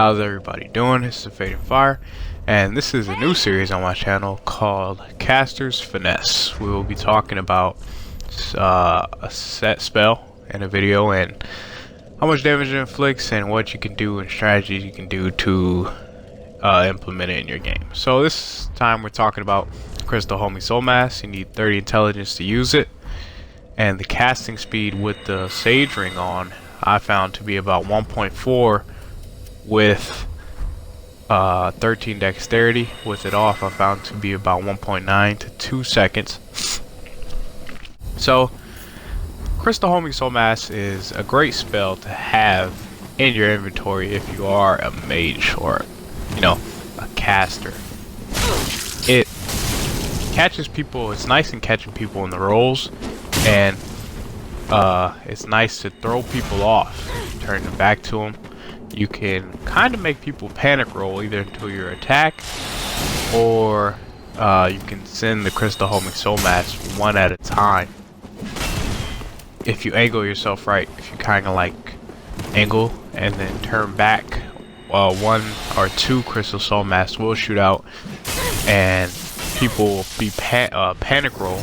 How's everybody doing? This is Fade and Fire, and this is a new series on my channel called Caster's Finesse. We will be talking about a set spell in a video and how much damage it inflicts and what you can do and strategies you can do to implement it in your game. So this time we're talking about Crystal Homing Soul Mask. You need 30 intelligence to use it, and the casting speed with the Sage Ring on I found to be about 1.4 with 13 dexterity. With it off I found to be about 1.9 to 2 seconds. So Crystal Homing Soul Mask is a great spell to have in your inventory if you are a mage or a caster. It catches people. It's nice in catching people in the rolls, and it's nice to throw people off, turn them back to them. You can kind of make people panic roll either into your attack, or you can send the Crystal Homing Soul Mask one at a time. If you angle yourself right, if you kind of like angle and then turn back, one or two Crystal Soul Masks will shoot out, and people will be panic roll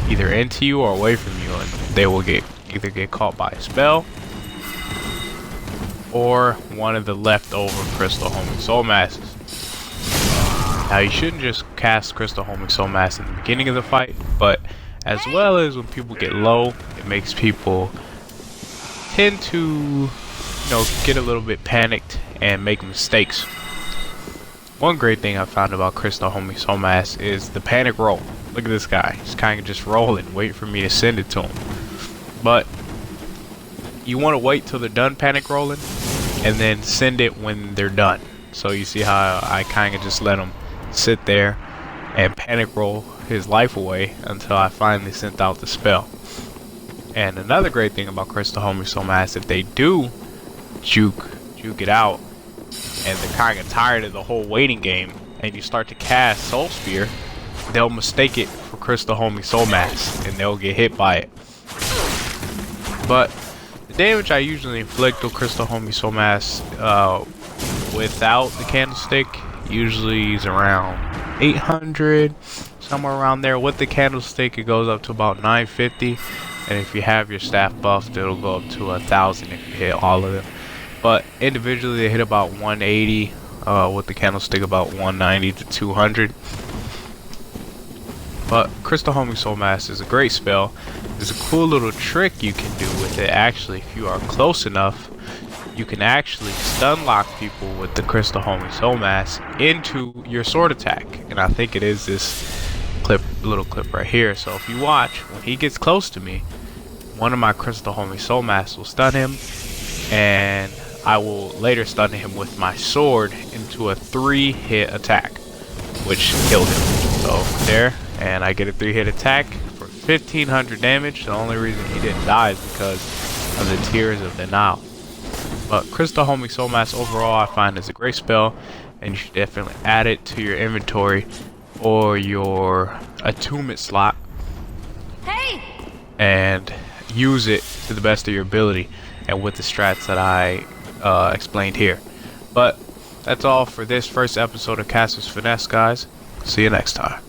either into you or away from you, and they will either get caught by a spell or one of the leftover Crystal Homing Soul Masks. Now you shouldn't just cast Crystal Homing Soul Mask in the beginning of the fight, but as well as when people get low, it makes people tend to get a little bit panicked and make mistakes. One great thing I found about Crystal Homing Soul Mask is the panic roll. Look at this guy, he's kind of just rolling, waiting for me to send it to him. But you want to wait till they're done panic rolling and then send it when they're done. So you see how I kind of just let him sit there and panic roll his life away until I finally sent out the spell. And another great thing about Crystal Homing Soul Mask, if they do juke it out and they're kind of tired of the whole waiting game and you start to cast Soul Spear, they'll mistake it for Crystal Homing Soul Mask and they'll get hit by it. But the damage I usually inflict with Crystal Homing Soul Mask without the candlestick usually is around 800, somewhere around there. With the candlestick it goes up to about 950, and if you have your staff buffed it'll go up to 1,000 if you hit all of them. But individually they hit about 180, with the candlestick about 190 to 200. But Crystal Homing Soul Mask is a great spell. There's a cool little trick you can do with it. Actually, if you are close enough, you can actually stun lock people with the Crystal Homing Soul Mask into your sword attack. And I think it is this little clip right here. So if you watch, when he gets close to me, one of my Crystal Homing Soul Masks will stun him, and I will later stun him with my sword into a 3-hit attack, which killed him. So there, and I get a 3-hit attack for 1,500 damage. The only reason he didn't die is because of the Tears of Denial. But Crystal Homing Soul Mask overall I find is a great spell, and you should definitely add it to your inventory or your attunement slot, and use it to the best of your ability and with the strats that I explained here. But that's all for this first episode of Caster's Finesse, guys. See you next time.